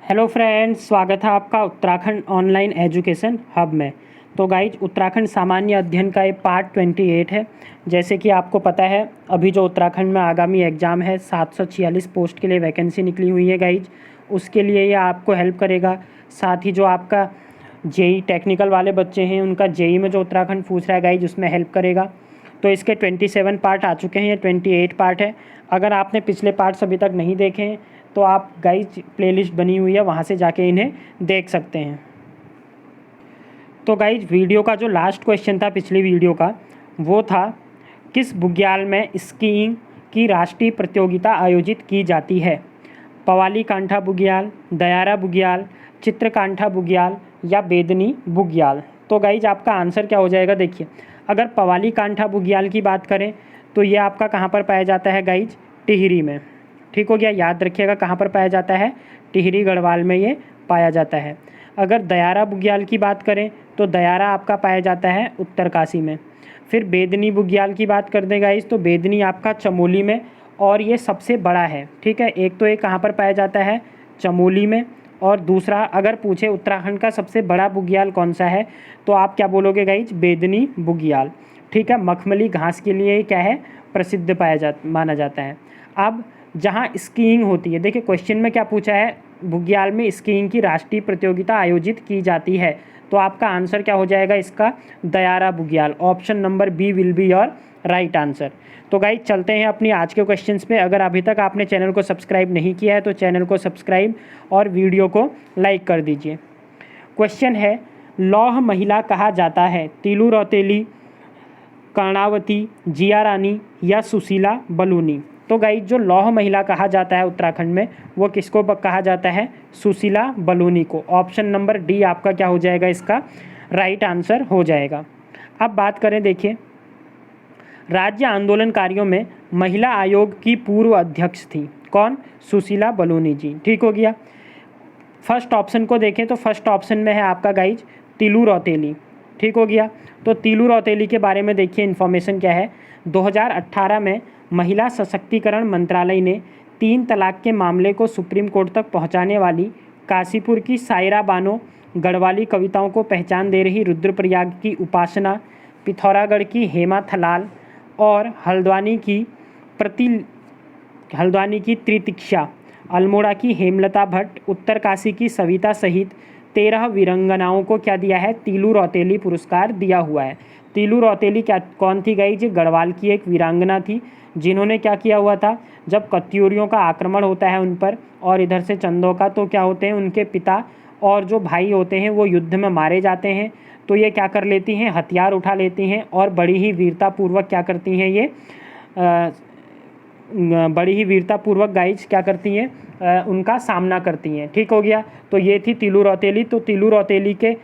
Hello friends, स्वागत है आपका उत्तराखंड ऑनलाइन एजुकेशन हब में। तो गाइज, उत्तराखंड सामान्य अध्ययन का ये पार्ट 28 है। जैसे कि आपको पता है, अभी जो उत्तराखंड में आगामी एग्ज़ाम है 746 पोस्ट के लिए वैकेंसी निकली हुई है गाइज, उसके लिए ये आपको हेल्प करेगा। साथ ही जो आपका जेई टेक्निकल वाले बच्चे हैं, उनका जेई में जो उत्तराखंड पूछ रहा है गाइज, उसमें हेल्प करेगा। तो इसके 27 पार्ट आ चुके हैं, ये 28 पार्ट है। अगर आपने पिछले पार्ट्स अभी तक नहीं देखे हैं तो आप गाइज प्लेलिस्ट बनी हुई है, वहाँ से जाके इन्हें देख सकते हैं। तो गाइज, वीडियो का जो लास्ट क्वेश्चन था पिछली वीडियो का, वो था किस बुग्याल में स्कीइंग की राष्ट्रीय प्रतियोगिता आयोजित की जाती है। पवाली कांठा बुग्याल, दयारा बुग्याल, चित्रकांठा बुग्याल या बेदनी बुग्याल। तो गाइज, आपका आंसर क्या हो जाएगा, देखिए। अगर पवाली कांठा बुग्याल की बात करें तो ये आपका कहाँ पर पाया जाता है गाइज, टिहरी में। ठीक हो गया, याद रखिएगा कहाँ पर पाया जाता है, टिहरी गढ़वाल में ये पाया जाता है। अगर दयारा बुग्याल की बात करें तो दयारा आपका पाया जाता है उत्तरकाशी में। फिर बेदनी बुग्याल की बात कर दें गाइस, तो बेदनी आपका चमोली में, और ये सबसे बड़ा है। ठीक है, एक तो ये कहाँ पर पाया जाता है, चमोली में, और दूसरा अगर पूछे उत्तराखंड का सबसे बड़ा बुग्याल कौन सा है तो आप क्या बोलोगे गाइज, बेदनी बुग्याल। ठीक है, मखमली घास के लिए क्या है, प्रसिद्ध माना जाता है। अब जहाँ स्कीइंग होती है, देखिए क्वेश्चन में क्या पूछा है, बुग्याल में स्कीइंग की राष्ट्रीय प्रतियोगिता आयोजित की जाती है। तो आपका आंसर क्या हो जाएगा इसका, Dayara Bugyal. Option number B will be your right answer. तो गाइज, चलते हैं अपनी आज के क्वेश्चंस पे। अगर अभी तक आपने चैनल को सब्सक्राइब नहीं किया है तो चैनल को सब्सक्राइब और वीडियो को लाइक कर दीजिए। क्वेश्चन है, लौह महिला कहा जाता है तीलू रौतेली, कर्णावती, जिया रानी या सुशीला बलूनी। तो गाइज, जो लौह महिला कहा जाता है उत्तराखंड में, वो किसको कहा जाता है, सुशीला बलूनी को। ऑप्शन नंबर डी आपका क्या हो जाएगा, इसका राइट आंसर हो जाएगा। अब बात करें, देखिए, राज्य आंदोलनकारियों में महिला आयोग की पूर्व अध्यक्ष थी कौन, सुशीला बलूनी जी। ठीक हो गया। फर्स्ट ऑप्शन को देखें तो फर्स्ट ऑप्शन में है आपका गाइज तीलू रौतेली। ठीक हो गया। तो तीलू रौतेली के बारे में देखिए इन्फॉर्मेशन क्या है। 2018 में महिला सशक्तिकरण मंत्रालय ने 3 तलाक के मामले को सुप्रीम कोर्ट तक पहुंचाने वाली काशीपुर की सायरा बानो, गढ़वाली कविताओं को पहचान दे रही रुद्रप्रयाग की उपासना, पिथौरागढ़ की हेमा थलाल और हल्द्वानी की त्रितिक्षा, अल्मोड़ा की हेमलता भट्ट, उत्तरकाशी की सविता सहित 13 वीरांगनाओं को क्या दिया है, तीलू रौतेली पुरस्कार दिया हुआ है। तीलू रौतेली क्या कौन थी गई जी, गढ़वाल की एक वीरांगना थी, जिन्होंने क्या किया हुआ था, जब कत्यूरियों का आक्रमण होता है उन पर और इधर से चंदों का, तो क्या होते हैं, उनके पिता और जो भाई होते हैं वो युद्ध में मारे जाते हैं। तो ये क्या कर लेती हैं, हथियार उठा लेती हैं और बड़ी ही वीरतापूर्वक क्या करती हैं, ये बड़ी ही वीरतापूर्वक गाइज क्या करती हैं, उनका सामना करती हैं। ठीक हो गया। तो ये थी तीलू रौतेली। तो तीलू रौतेली के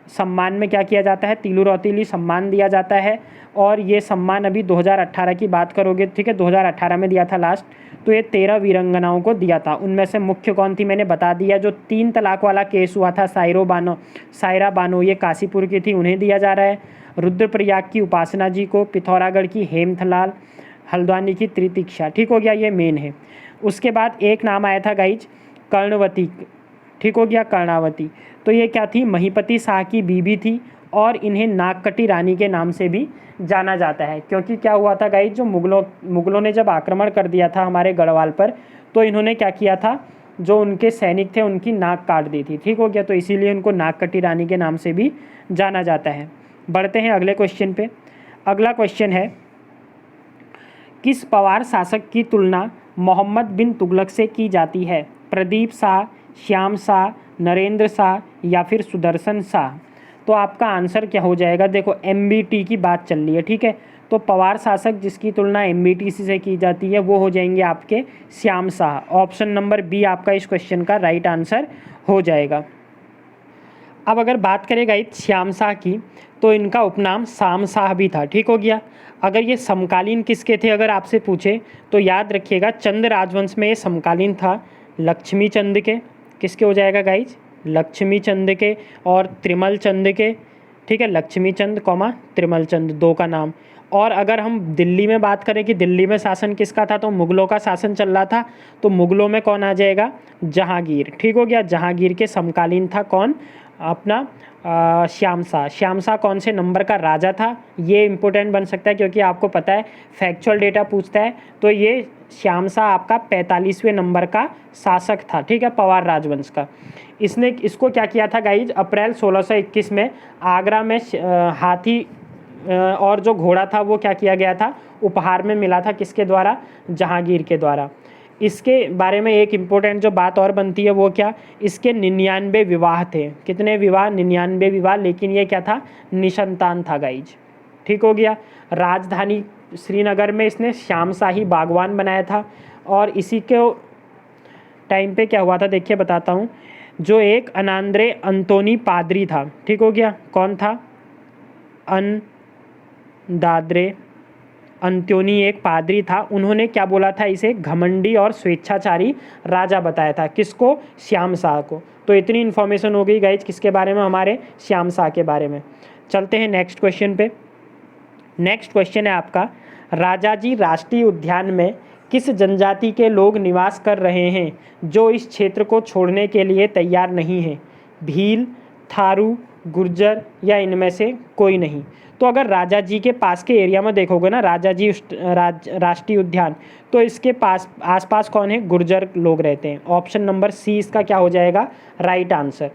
सम्मान में क्या किया जाता है, तीलू रौतेली सम्मान दिया जाता है। और ये सम्मान अभी 2018 की बात करोगे, ठीक है, 2018 में दिया था लास्ट। तो ये 13 वीरांगनाओं को दिया था। उनमें से मुख्य कौन थी, मैंने बता दिया, जो 3 तलाक वाला केस हुआ था, सायरा बानो, ये काशीपुर की थी, उन्हें दिया जा रहा है। रुद्रप्रयाग की उपासना जी को, पिथौरागढ़ की हेमथलाल, हल्द्वानी की त्रितिक्षा। ठीक हो गया, ये मेन है। उसके बाद एक नाम आया था गाइज, कर्णवती। ठीक हो गया, कर्णावती। तो ये क्या थी, महीपति शाह की बीबी थी और इन्हें नागकटी रानी के नाम से भी जाना जाता है। क्योंकि क्या हुआ था गाइज, जो मुगलों ने जब आक्रमण कर दिया था हमारे गढ़वाल पर, तो इन्होंने क्या किया था, जो उनके सैनिक थे उनकी नाक काट दी थी। ठीक हो गया। तो इसीलिए उनको नागकटी रानी के नाम से भी जाना जाता है। बढ़ते हैं अगले क्वेश्चन पे। अगला क्वेश्चन है, किस पवार शासक की तुलना मोहम्मद बिन तुगलक से की जाती है, प्रदीप शाह, श्याम शाह, नरेंद्र शाह या फिर सुदर्शन शाह। तो आपका आंसर क्या हो जाएगा, देखो एमबीटी की बात चल रही है, ठीक है। तो पवार शासक जिसकी तुलना एमबीटी से की जाती है वो हो जाएंगे आपके Shyam Shah. Option number B आपका इस क्वेश्चन का राइट आंसर हो जाएगा। अब अगर बात करें गाइस श्याम शाह की, तो इनका उपनाम शाम शाह भी था। ठीक हो गया। अगर ये समकालीन किसके थे अगर आपसे पूछे तो याद रखिएगा, चंद राजवंश में ये समकालीन था लक्ष्मी चंद के। किसके हो जाएगा गाइज, लक्ष्मी चंद के और त्रिमल चंद के। ठीक है, लक्ष्मी चंद कौमा त्रिमल चंद, दो का नाम। और अगर हम दिल्ली में बात करें कि दिल्ली में शासन किसका था, तो मुग़लों का शासन चल रहा था, तो मुग़लों में कौन आ जाएगा, जहांगीर। ठीक हो गया, जहांगीर के समकालीन था कौन, अपना श्याम शाह। श्याम शाह कौन से नंबर का राजा था, ये इंपॉर्टेंट बन सकता है क्योंकि आपको पता है फैक्चुअल डेटा पूछता है। तो ये श्याम शाह आपका 45वें नंबर का शासक था, ठीक है, पवार राजवंश का। इसने इसको क्या किया था गाइज, अप्रैल 1621 में आगरा में हाथी और जो घोड़ा था वो क्या किया गया था, उपहार में मिला था, किसके द्वारा, जहांगीर के द्वारा। इसके बारे में एक इम्पोर्टेंट जो बात और बनती है वो क्या, इसके 99 विवाह थे। कितने विवाह, 99 विवाह, लेकिन ये क्या था, निसंतान था गाइज। ठीक हो गया। राजधानी श्रीनगर में इसने श्याम शाही बागवान बनाया था। और इसी के टाइम पे क्या हुआ था, देखिए बताता हूँ, जो एक अनांद्रे अंतोनी पादरी था, ठीक हो गया, कौन था, दादरे अंत्योनी एक पादरी था, उन्होंने क्या बोला था, इसे घमंडी और स्वेच्छाचारी राजा बताया था, किसको, श्याम शाह को। तो इतनी इन्फॉर्मेशन हो गई गाइज किसके बारे में, हमारे श्याम शाह के बारे में। चलते हैं नेक्स्ट क्वेश्चन पे। नेक्स्ट क्वेश्चन है आपका, राजाजी राष्ट्रीय उद्यान में किस जनजाति के लोग निवास कर रहे हैं जो इस क्षेत्र को छोड़ने के लिए तैयार नहीं हैं, भील, थारू, गुर्जर या इनमें से कोई नहीं। तो अगर राजा जी के पास के एरिया में देखोगे ना, राजा जी राष्ट्रीय उद्यान, तो इसके पास आसपास कौन है, गुर्जर लोग रहते हैं। ऑप्शन नंबर सी इसका क्या हो जाएगा, राइट आंसर।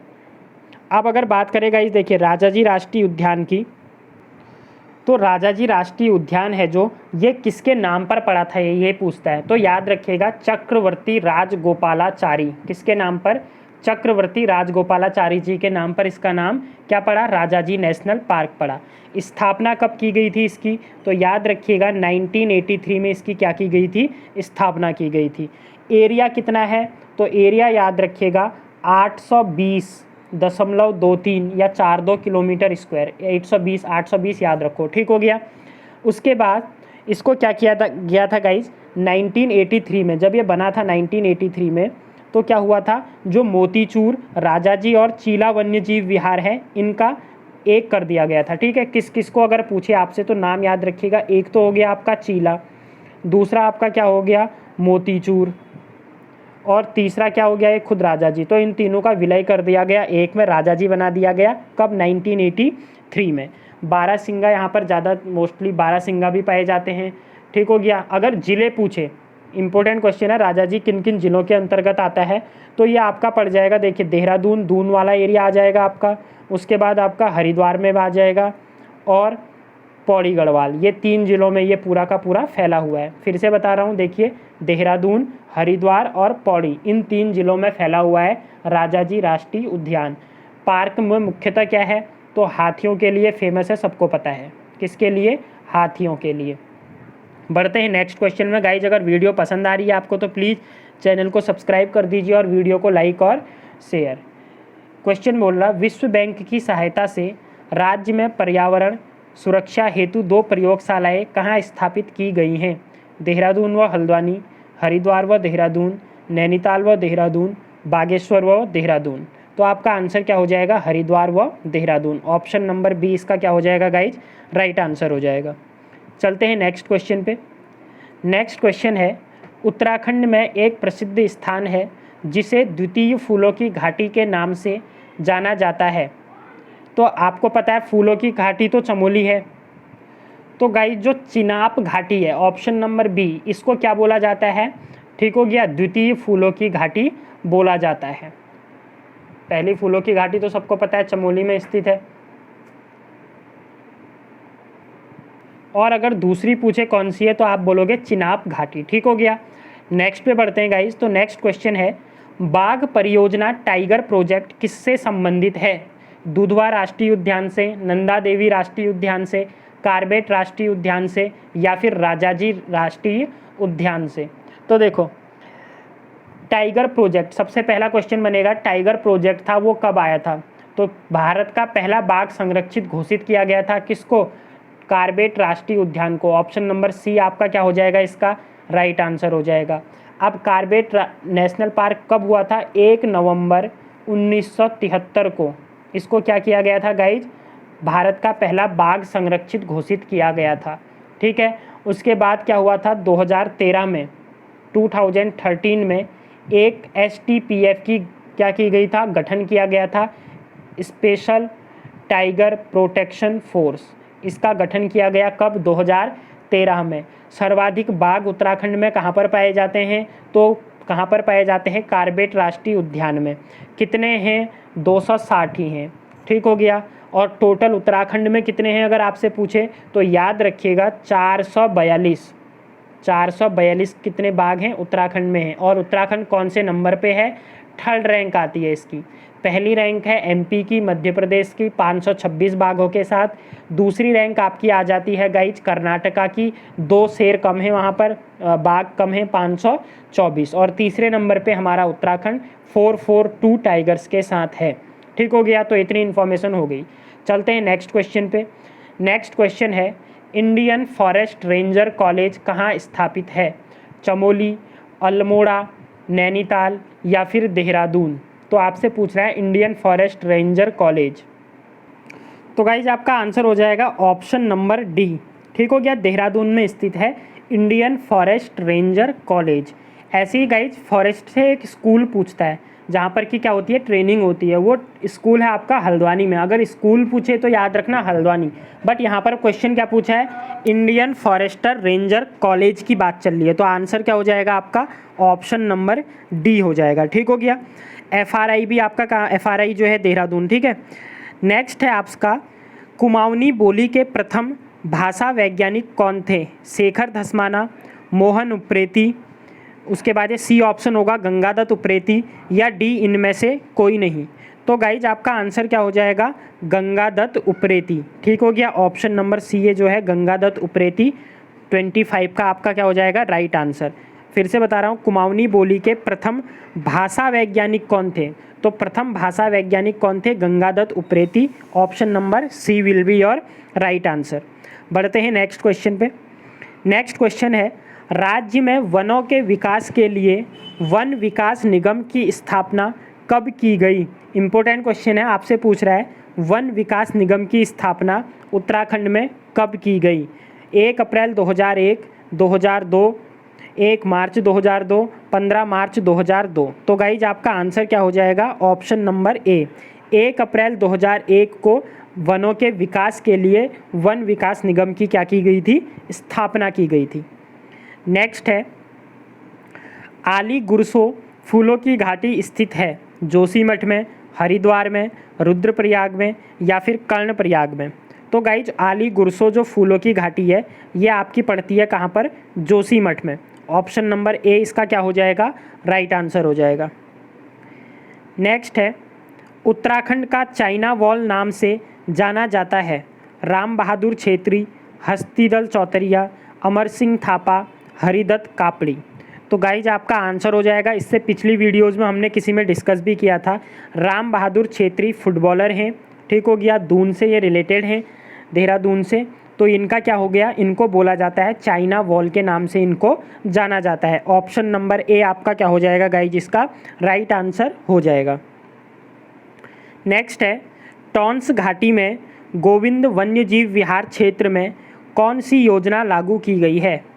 अब अगर बात करेगा इस, देखिए राजा जी राष्ट्रीय उद्यान की, तो राजा जी राष्ट्रीय उद्यान है जो, ये किसके नाम पर पड़ा था, ये पूछता है। तो याद रखिएगा, चक्रवर्ती राजगोपालाचारी, किसके नाम पर, चक्रवर्ती राजगोपालाचारी जी के नाम पर इसका नाम क्या पड़ा, राजाजी नेशनल पार्क पड़ा। स्थापना कब की गई थी इसकी, तो याद रखिएगा 1983 में इसकी क्या की गई थी, स्थापना की गई थी। एरिया कितना है, तो एरिया याद रखिएगा 820.23 या 42 किलोमीटर स्क्वायर, 820 याद रखो, ठीक हो गया। उसके बाद इसको क्या किया था गया था गाइज, 1983 में जब ये बना था 1983 में, तो क्या हुआ था, जो मोतीचूर, राजाजी और चीला वन्य जीव विहार है, इनका एक कर दिया गया था। ठीक है, किस किस को अगर पूछे आपसे तो नाम याद रखिएगा, एक तो हो गया आपका चीला, दूसरा आपका क्या हो गया, मोतीचूर, और तीसरा क्या हो गया, एक खुद राजाजी। तो इन तीनों का विलय कर दिया गया, एक में राजाजी बना दिया गया, कब, 1983 में। बारहसिंगा यहाँ पर ज़्यादा मोस्टली बारहसिंगा भी पाए जाते हैं। ठीक हो गया। अगर ज़िले पूछे, इंपॉर्टेंट क्वेश्चन है, राजाजी किन किन जिलों के अंतर्गत आता है, तो ये आपका पड़ जाएगा, देखिए देहरादून, दून वाला एरिया आ जाएगा आपका, उसके बाद आपका हरिद्वार में आ जाएगा, और पौड़ी गढ़वाल, ये 3 जिलों में ये पूरा का पूरा फैला हुआ है। फिर से बता रहा हूँ, देखिए देहरादून, हरिद्वार और पौड़ी, इन 3 जिलों में फैला हुआ है राजाजी राष्ट्रीय उद्यान। पार्क में मुख्यतः क्या है, तो हाथियों के लिए फेमस है, सबको पता है, किसके लिए, हाथियों के लिए। बढ़ते हैं नेक्स्ट क्वेश्चन में गाइज। अगर वीडियो पसंद आ रही है आपको तो प्लीज़ चैनल को सब्सक्राइब कर दीजिए और वीडियो को लाइक और शेयर। क्वेश्चन बोल रहा, विश्व बैंक की सहायता से राज्य में पर्यावरण सुरक्षा हेतु 2 प्रयोगशालाएं कहाँ स्थापित की गई हैं, देहरादून व हल्द्वानी, हरिद्वार व देहरादून, नैनीताल व देहरादून, बागेश्वर व देहरादून। तो आपका आंसर क्या हो जाएगा, हरिद्वार व देहरादून। ऑप्शन नंबर बी इसका क्या हो जाएगा गाइज, राइट आंसर हो जाएगा। चलते हैं नेक्स्ट क्वेश्चन पे। नेक्स्ट क्वेश्चन है, उत्तराखंड में एक प्रसिद्ध स्थान है जिसे द्वितीय फूलों की घाटी के नाम से जाना जाता है। तो आपको पता है फूलों की घाटी तो चमोली है, तो गाइस जो चिनाब घाटी है, ऑप्शन नंबर बी, इसको क्या बोला जाता है, ठीक हो गया, द्वितीय फूलों की घाटी बोला जाता है। पहली फूलों की घाटी तो सबको पता है चमोली में स्थित है, और अगर दूसरी पूछे कौन सी है तो आप बोलोगे चिनाब घाटी। ठीक हो गया। नेक्स्ट पे बढ़ते हैं गाइस। तो नेक्स्ट क्वेश्चन है, बाघ परियोजना टाइगर प्रोजेक्ट किससे संबंधित है, दुधवा राष्ट्रीय उद्यान से, नंदा देवी राष्ट्रीय उद्यान से, कार्बेट राष्ट्रीय उद्यान से, या फिर राजाजी राष्ट्रीय उद्यान से। तो देखो टाइगर प्रोजेक्ट, सबसे पहला क्वेश्चन बनेगा, टाइगर प्रोजेक्ट था वो कब आया था, तो भारत का पहला बाघ संरक्षित घोषित किया गया था, किसको, कार्बेट राष्ट्रीय उद्यान को। ऑप्शन नंबर सी आपका क्या हो जाएगा, इसका राइट आंसर हो जाएगा। अब कार्बेट नेशनल पार्क कब हुआ था, 1 नवंबर 1973 को इसको क्या किया गया था गाइज, भारत का पहला बाघ संरक्षित घोषित किया गया था। ठीक है। उसके बाद क्या हुआ था 2013 में, 2013 में एक STPF की क्या की गई था, गठन किया गया था, स्पेशल टाइगर प्रोटेक्शन फोर्स। इसका गठन किया गया कब, 2013 में। सर्वाधिक बाघ उत्तराखंड में कहाँ पर पाए जाते हैं, तो कहाँ पर पाए जाते हैं, कार्बेट राष्ट्रीय उद्यान में। कितने हैं, 260 ही हैं, ठीक हो गया। और टोटल उत्तराखंड में कितने हैं अगर आपसे पूछे तो याद रखिएगा 442 कितने बाघ हैं उत्तराखंड में हैं। और उत्तराखंड कौन से नंबर पे है, थर्ड रैंक आती है इसकी। पहली रैंक है MP की, मध्य प्रदेश की 526 बाघों के साथ। दूसरी रैंक आपकी आ जाती है गाइज कर्नाटका की, 2 शेर कम है वहाँ पर, बाघ कम है 524। और तीसरे नंबर पे हमारा उत्तराखंड 442 टाइगर्स के साथ है, ठीक हो गया। तो इतनी इन्फॉर्मेशन हो गई। चलते हैं नेक्स्ट क्वेश्चन पे। नेक्स्ट क्वेश्चन है, इंडियन फॉरेस्ट रेंजर कॉलेज कहाँ स्थापित है, चमोली, अल्मोड़ा, नैनीताल या फिर देहरादून। तो आपसे पूछ रहा है इंडियन फॉरेस्ट रेंजर कॉलेज, तो गाइज आपका आंसर हो जाएगा ऑप्शन नंबर डी, ठीक हो गया। देहरादून में स्थित है इंडियन फॉरेस्ट रेंजर कॉलेज। ऐसे ही गाइज फॉरेस्ट से एक स्कूल पूछता है जहाँ पर कि क्या होती है, ट्रेनिंग होती है। वो स्कूल है आपका हल्द्वानी में। अगर स्कूल पूछे तो याद रखना हल्द्वानी, बट यहाँ पर क्वेश्चन क्या पूछा है, इंडियन फॉरेस्टर रेंजर कॉलेज की बात चल रही है। तो आंसर क्या हो जाएगा आपका, ऑप्शन नंबर डी हो जाएगा, ठीक हो गया। FRI भी आपका कहाँ, FRI जो है देहरादून, ठीक है। नेक्स्ट है आपका, कुमाऊनी बोली के प्रथम भाषा वैज्ञानिक कौन थे, शेखर धस्माना, मोहन उप्रेती, उसके बाद ये सी ऑप्शन होगा गंगादत्त उप्रेती, या डी इनमें से कोई नहीं। तो गाइज आपका आंसर क्या हो जाएगा, गंगादत्त उप्रेती, ठीक हो गया। ऑप्शन नंबर सी ये जो है गंगादत्त उप्रेती 25 का आपका क्या हो जाएगा, राइट आंसर। फिर से बता रहा हूँ, कुमाऊनी बोली के प्रथम भाषा वैज्ञानिक कौन थे, तो प्रथम भाषा वैज्ञानिक कौन थे, Gangadatt Upreti. Option number C will be your right answer. बढ़ते हैं नेक्स्ट क्वेश्चन पे। नेक्स्ट क्वेश्चन है, राज्य में वनों के विकास के लिए वन विकास निगम की स्थापना कब की गई। इम्पोर्टेंट क्वेश्चन है, आपसे पूछ रहा है वन विकास निगम की स्थापना उत्तराखंड में कब की गई। 1 अप्रैल 2001, 2002, 1 मार्च 2002, 15 मार्च 2002। तो गाइज आपका आंसर क्या हो जाएगा, ऑप्शन नंबर ए, 1 अप्रैल 2001 को वनों के विकास के लिए वन विकास निगम की क्या की गई थी, स्थापना की गई थी। नेक्स्ट है, आली गुरसो फूलों की घाटी स्थित है जोशीमठ में, हरिद्वार में, रुद्रप्रयाग में या फिर कर्णप्रयाग में। तो गाइज आली गुरसो जो फूलों की घाटी है ये आपकी पड़ती है कहाँ पर, जोशीमठ में। ऑप्शन नंबर ए इसका क्या हो जाएगा, राइट आंसर हो जाएगा। नेक्स्ट है, उत्तराखंड का चाइना वॉल नाम से जाना जाता है राम बहादुर छेत्री, हस्तीदल चौतरिया, अमर सिंह थापा, हरिदत्त कापड़ी। तो गाइज आपका आंसर हो जाएगा, इससे पिछली वीडियोज़ में हमने किसी में डिस्कस भी किया था। राम बहादुर छेत्री फुटबॉलर हैं, ठीक हो गया, दून से ये रिलेटेड हैं, देहरादून से। तो इनका क्या हो गया, इनको बोला जाता है चाइना वॉल के नाम से इनको जाना जाता है। ऑप्शन नंबर ए आपका क्या हो जाएगा गाइज, इसका राइट आंसर हो जाएगा। नेक्स्ट है, टॉन्स घाटी में गोविंद वन्यजीव विहार क्षेत्र में कौन सी योजना लागू की गई है।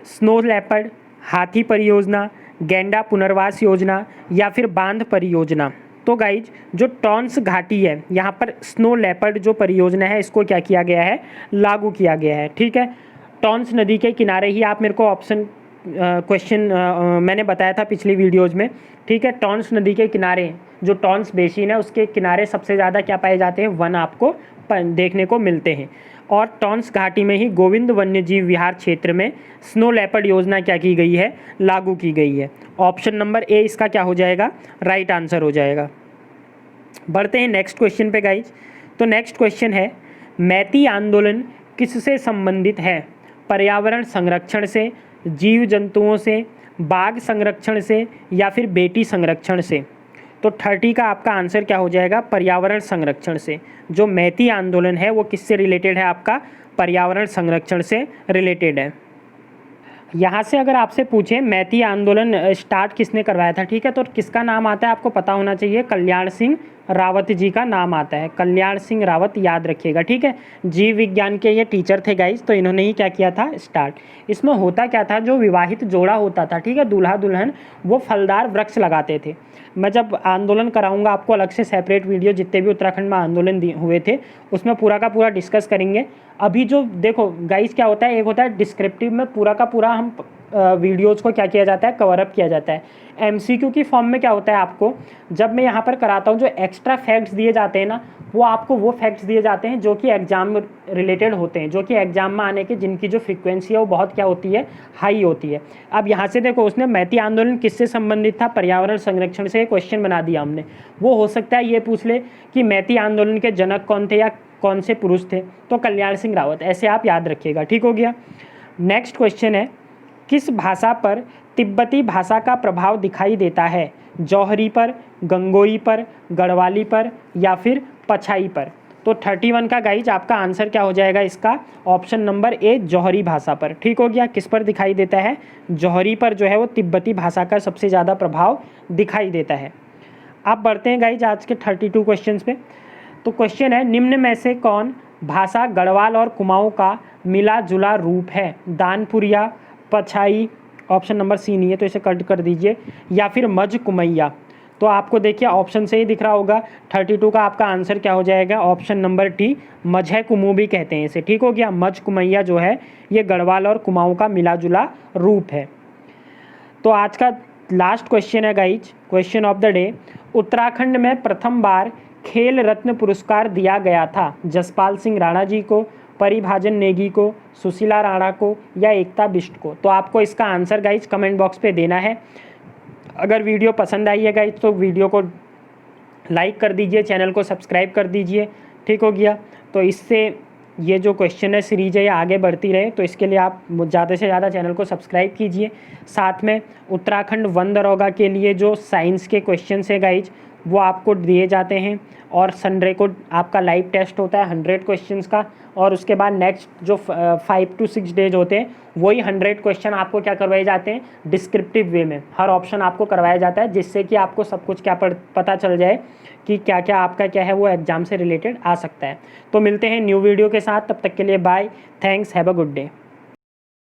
स्नो लेपर्ड, हाथी परियोजना, गैंडा पुनर्वास योजना या फिर बांध परियोजना। तो गाइज जो टॉन्स घाटी है यहाँ पर स्नो लेपर्ड जो परियोजना है इसको क्या किया गया है, लागू किया गया है, ठीक है। टॉन्स नदी के किनारे ही आप मेरे को ऑप्शन क्वेश्चन मैंने बताया था पिछली वीडियोज़ में, ठीक है। टॉन्स नदी के किनारे जो टॉन्स बेसिन है उसके किनारे सबसे ज़्यादा क्या पाए जाते हैं, वन आपको देखने को मिलते हैं। और टॉन्स घाटी में ही गोविंद वन्यजीव विहार क्षेत्र में स्नो लेपर्ड योजना क्या की गई है, लागू की गई है। ऑप्शन नंबर ए इसका क्या हो जाएगा, राइट आंसर हो जाएगा। बढ़ते हैं नेक्स्ट क्वेश्चन पे गाइज। तो नेक्स्ट क्वेश्चन है, मैती आंदोलन किससे संबंधित है, पर्यावरण संरक्षण से, जीव जंतुओं से, बाघ संरक्षण से या फिर बेटी संरक्षण से। तो 30 का आपका आंसर क्या हो जाएगा, पर्यावरण संरक्षण से। जो मैती आंदोलन है वो किससे रिलेटेड है, आपका पर्यावरण संरक्षण से रिलेटेड है। यहाँ से अगर आपसे पूछे मैती आंदोलन स्टार्ट किसने करवाया था, ठीक है, तो किसका नाम आता है आपको पता होना चाहिए, कल्याण सिंह रावत जी का नाम आता है, कल्याण सिंह रावत, याद रखिएगा, ठीक है। जीव विज्ञान के ये टीचर थे गाइज, तो इन्होंने ही क्या किया था, स्टार्ट। इसमें होता क्या था, जो विवाहित जोड़ा होता था, ठीक है, दूल्हा दुल्हन, वो फलदार वृक्ष लगाते थे। मैं जब आंदोलन कराऊंगा आपको अलग से सेपरेट वीडियो, जितने भी उत्तराखंड में आंदोलन हुए थे उसमें पूरा का पूरा डिस्कस करेंगे। अभी जो देखो गाइज क्या होता है, एक होता है डिस्क्रिप्टिव में पूरा का पूरा हम वीडियोज़ को क्या किया जाता है, कवर अप किया जाता है। एमसीक्यू की फॉर्म में क्या होता है, आपको जब मैं यहाँ पर कराता हूँ जो एक्स्ट्रा फैक्ट्स दिए जाते हैं ना, वो आपको वो फैक्ट्स दिए जाते हैं जो कि एग्जाम रिलेटेड होते हैं, जो कि एग्जाम में आने के जिनकी जो फ्रीक्वेंसी है वो बहुत क्या होती है, हाई होती है। अब यहाँ से देखो उसने मैती आंदोलन किससे संबंधित था, पर्यावरण संरक्षण से क्वेश्चन बना दिया हमने। वो हो सकता है ये पूछ ले कि मैती आंदोलन के जनक कौन थे या कौन से पुरुष थे, तो कल्याण सिंह रावत, ऐसे आप याद रखिएगा, ठीक हो गया। नेक्स्ट क्वेश्चन है, किस भाषा पर तिब्बती भाषा का प्रभाव दिखाई देता है, जौहरी पर, गंगोई पर, गढ़वाली पर या फिर पछाई पर। तो 31 का गाइज आपका आंसर क्या हो जाएगा इसका, ऑप्शन नंबर ए, जौहरी भाषा पर, ठीक हो गया। किस पर दिखाई देता है, जौहरी पर जो है वो तिब्बती भाषा का सबसे ज़्यादा प्रभाव दिखाई देता है। आप बढ़ते हैं गाइज आज के 32 क्वेश्चन पे। तो क्वेश्चन है, निम्न में से कौन भाषा गढ़वाल और कुमाऊं का मिला जुला रूप है, दानपुरिया, पछाई, ऑप्शन नंबर सी नहीं है तो इसे कट कर दीजिए, या फिर मझ कुमैया। तो आपको देखिए ऑप्शन से ही दिख रहा होगा, 32 का आपका आंसर क्या हो जाएगा, ऑप्शन नंबर डी, मझे कुमू भी कहते हैं इसे, ठीक हो गया। मझ कुमैया जो है ये गढ़वाल और कुमाऊं का मिला जुला रूप है। तो आज का लास्ट क्वेश्चन है guys, question of the day, Uttarakhand में प्रथम बार खेल रत्न पुरस्कार दिया गया था, जसपाल सिंह राणा जी को, परिभाजन नेगी को, सुशीला राणा को या एकता बिष्ट को। तो आपको इसका आंसर गाइज कमेंट बॉक्स पे देना है। अगर वीडियो पसंद आई है गाइज तो वीडियो को लाइक कर दीजिए, चैनल को सब्सक्राइब कर दीजिए, ठीक हो गया। तो इससे ये जो क्वेश्चन है सीरीज है ये आगे बढ़ती रहे, तो इसके लिए आप ज़्यादा से ज़्यादा चैनल को सब्सक्राइब कीजिए। साथ में उत्तराखंड वन दरोगा के लिए जो साइंस के क्वेश्चन है गाइज वो आपको दिए जाते हैं, और संडे को आपका लाइव टेस्ट होता है 100 क्वेश्चंस का, और उसके बाद नेक्स्ट जो 5 to 6 डेज होते हैं वही 100 क्वेश्चन आपको क्या करवाए जाते हैं, डिस्क्रिप्टिव वे में हर ऑप्शन आपको करवाया जाता है, जिससे कि आपको सब कुछ क्या पता चल जाए कि क्या क्या आपका क्या है वो एग्जाम से रिलेटेड आ सकता है। तो मिलते हैं न्यू वीडियो के साथ, तब तक के लिए bye, thanks, have a good day.